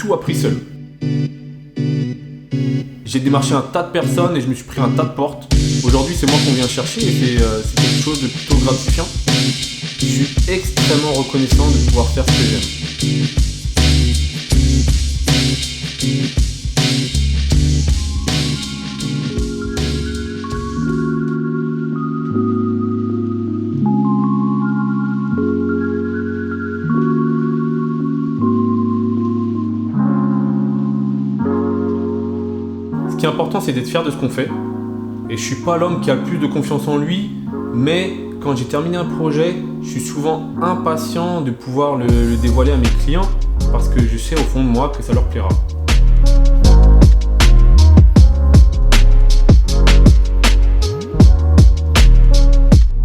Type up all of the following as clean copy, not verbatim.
tout appris seul. J'ai démarché un tas de personnes et je me suis pris un tas de portes. Aujourd'hui, c'est moi qu'on vient chercher et c'est quelque chose de plutôt gratifiant. Je suis extrêmement reconnaissant de pouvoir faire ce que j'aime. Ce qui est important, c'est d'être fier de ce qu'on fait. Et je suis pas l'homme qui a le plus de confiance en lui, mais quand j'ai terminé un projet, je suis souvent impatient de pouvoir le dévoiler à mes clients parce que je sais au fond de moi que ça leur plaira.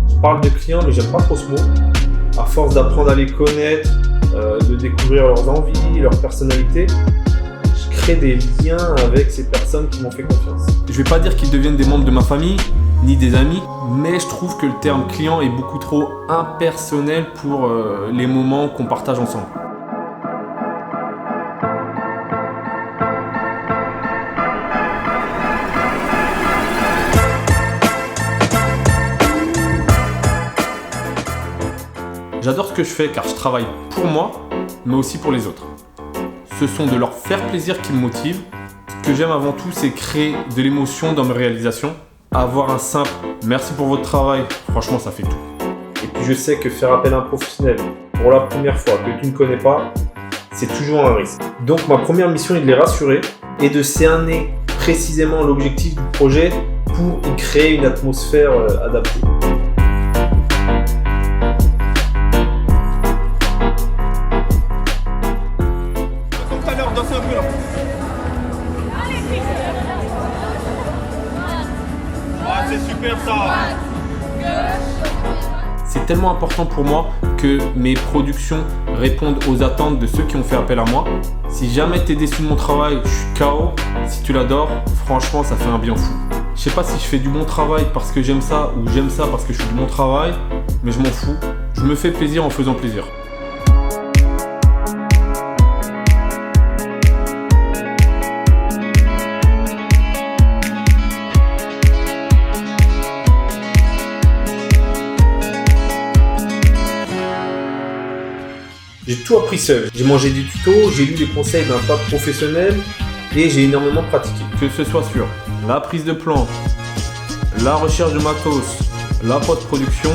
Je parle de clients, mais j'aime pas trop ce mot. À force d'apprendre à les connaître, de découvrir leurs envies, leur personnalité, je crée des liens avec ces personnes qui m'ont fait confiance. Je vais pas dire qu'ils deviennent des membres de ma famille, ni des amis, mais je trouve que le terme client est beaucoup trop impersonnel pour les moments qu'on partage ensemble. J'adore ce que je fais car je travaille pour moi, mais aussi pour les autres. Ce sont de leur faire plaisir qui me motive. Ce que j'aime avant tout, c'est créer de l'émotion dans mes réalisations. Avoir un simple « merci pour votre travail », franchement, ça fait tout. Et puis je sais que faire appel à un professionnel pour la première fois que tu ne connais pas, c'est toujours un risque. Donc ma première mission est de les rassurer et de cerner précisément l'objectif du projet pour y créer une atmosphère adaptée. C'est super ça. C'est tellement important pour moi que mes productions répondent aux attentes de ceux qui ont fait appel à moi. Si jamais t'es déçu de mon travail, je suis KO. Si tu l'adores, franchement, ça fait un bien fou. Je sais pas si je fais du bon travail parce que j'aime ça ou j'aime ça parce que je fais du bon travail, mais je m'en fous. Je me fais plaisir en faisant plaisir. J'ai tout appris seul. J'ai mangé des tutos, j'ai lu les conseils d'un tas de professionnels et j'ai énormément pratiqué. Que ce soit sur la prise de plan, la recherche de matos, la post-production,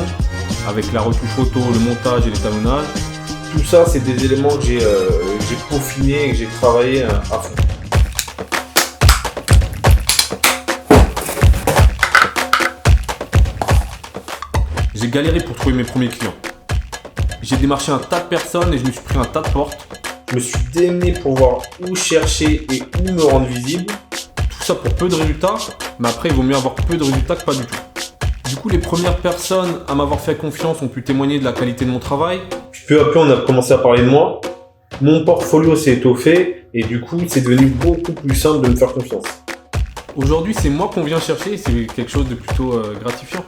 avec la retouche photo, le montage et l'étalonnage, tout ça, c'est des éléments que j'ai peaufinés et que j'ai travaillé à fond. J'ai galéré pour trouver mes premiers clients. J'ai démarché un tas de personnes et je me suis pris un tas de portes. Je me suis démené pour voir où chercher et où me rendre visible. Tout ça pour peu de résultats, mais après il vaut mieux avoir peu de résultats que pas du tout. Du coup, les premières personnes à m'avoir fait confiance ont pu témoigner de la qualité de mon travail. Puis peu à peu, on a commencé à parler de moi. Mon portfolio s'est étoffé et du coup, c'est devenu beaucoup plus simple de me faire confiance. Aujourd'hui, c'est moi qu'on vient chercher et c'est quelque chose de plutôt gratifiant.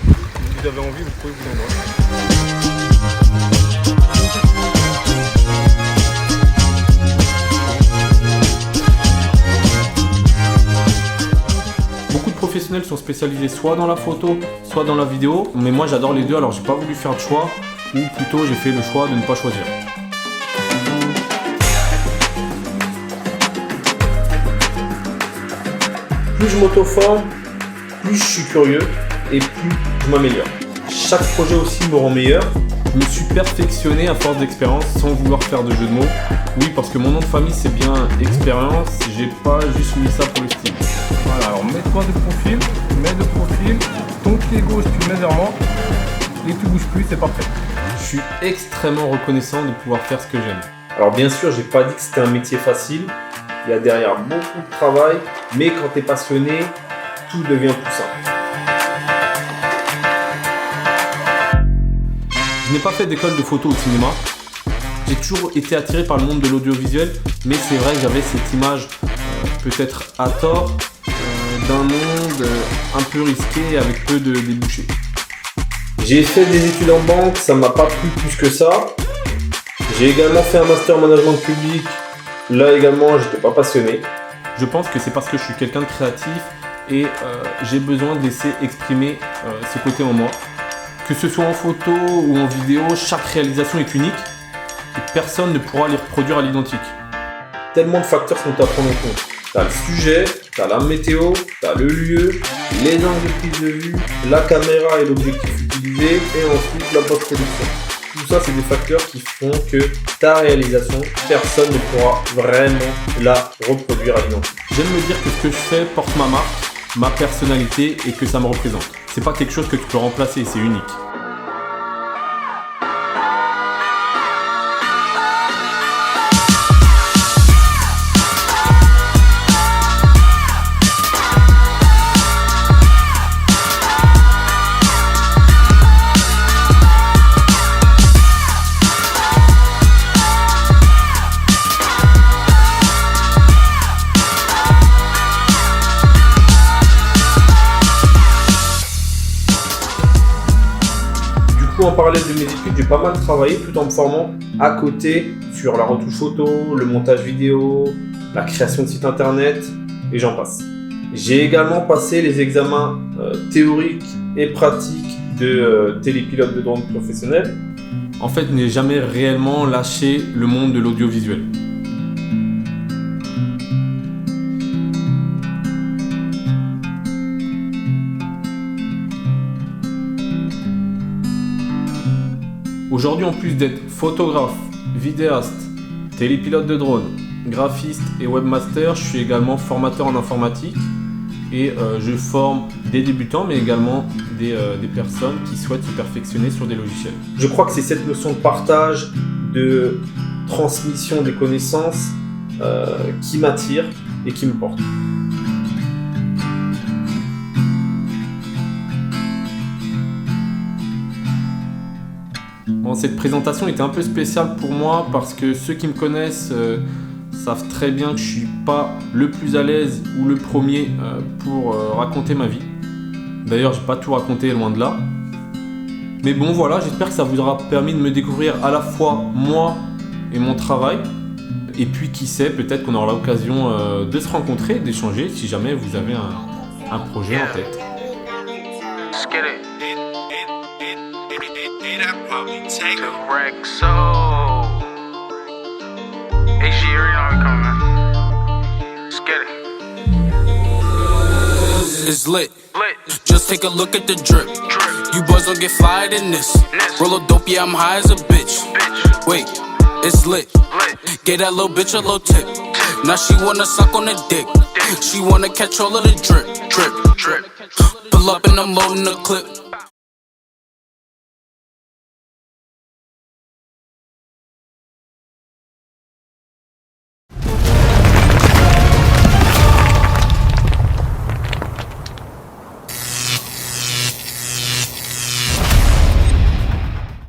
Si vous avez envie, vous pouvez vous en rendre. Beaucoup de professionnels sont spécialisés soit dans la photo, soit dans la vidéo, mais moi j'adore les deux, alors j'ai pas voulu faire de choix, ou plutôt j'ai fait le choix de ne pas choisir. Plus je m'auto-forme, plus je suis curieux et plus je m'améliore. Chaque projet aussi me rend meilleur. Je me suis perfectionné à force d'expérience sans vouloir faire de jeu de mots. Oui, parce que mon nom de famille c'est bien expérience, j'ai pas juste mis ça pour le style. Voilà, alors mets-toi de profil, ton pied gauche tu le mets vers moi et tu bouges plus, c'est parfait. Je suis extrêmement reconnaissant de pouvoir faire ce que j'aime. Alors bien sûr, j'ai pas dit que c'était un métier facile, il y a derrière beaucoup de travail, mais quand tu es passionné, tout devient plus simple. Je n'ai pas fait d'école de photo au cinéma. J'ai toujours été attiré par le monde de l'audiovisuel, mais c'est vrai que j'avais cette image, peut-être à tort, d'un monde un peu risqué avec peu de débouchés. J'ai fait des études en banque, ça m'a pas plu plus que ça. J'ai également fait un master management public. Là également, j'étais pas passionné. Je pense que c'est parce que je suis quelqu'un de créatif et j'ai besoin de laisser exprimer ce côté en moi. Que ce soit en photo ou en vidéo, chaque réalisation est unique et personne ne pourra les reproduire à l'identique. Tellement de facteurs sont à prendre en compte. T'as le sujet, t'as la météo, t'as le lieu, les angles de prise de vue, la caméra et l'objectif utilisé et ensuite la post-production. Tout ça, c'est des facteurs qui font que ta réalisation, personne ne pourra vraiment la reproduire à l'identique. J'aime me dire que ce que je fais porte ma marque, ma personnalité et que ça me représente. C'est pas quelque chose que tu peux remplacer, c'est unique. En parallèle de mes études, j'ai pas mal travaillé tout en me formant à côté sur la retouche photo, le montage vidéo, la création de sites internet et j'en passe. J'ai également passé les examens théoriques et pratiques de télépilote de drone professionnel. En fait, je n'ai jamais réellement lâché le monde de l'audiovisuel. Aujourd'hui, en plus d'être photographe, vidéaste, télépilote de drone, graphiste et webmaster, je suis également formateur en informatique et je forme des débutants mais également des personnes qui souhaitent se perfectionner sur des logiciels. Je crois que c'est cette notion de partage, de transmission des connaissances qui m'attire et qui me porte. Bon, cette présentation était un peu spéciale pour moi parce que ceux qui me connaissent savent très bien que je suis pas le plus à l'aise ou le premier pour raconter ma vie. D'ailleurs, j'ai pas tout raconté, loin de là. Mais bon, voilà, j'espère que ça vous aura permis de me découvrir à la fois moi et mon travail. Et puis, qui sait, peut-être qu'on aura l'occasion de se rencontrer, d'échanger si jamais vous avez un projet en tête. Take a wreck, so hey, she already know I'm coming. Let's get it. It's lit. Just take a look at the drip. You boys don't get fired in this. Roll a dope, yeah, I'm high as a bitch. Wait, it's lit. Get that little bitch a little tip. Now she wanna suck on the dick. She wanna catch all of the drip. Pull up and I'm loading the clip.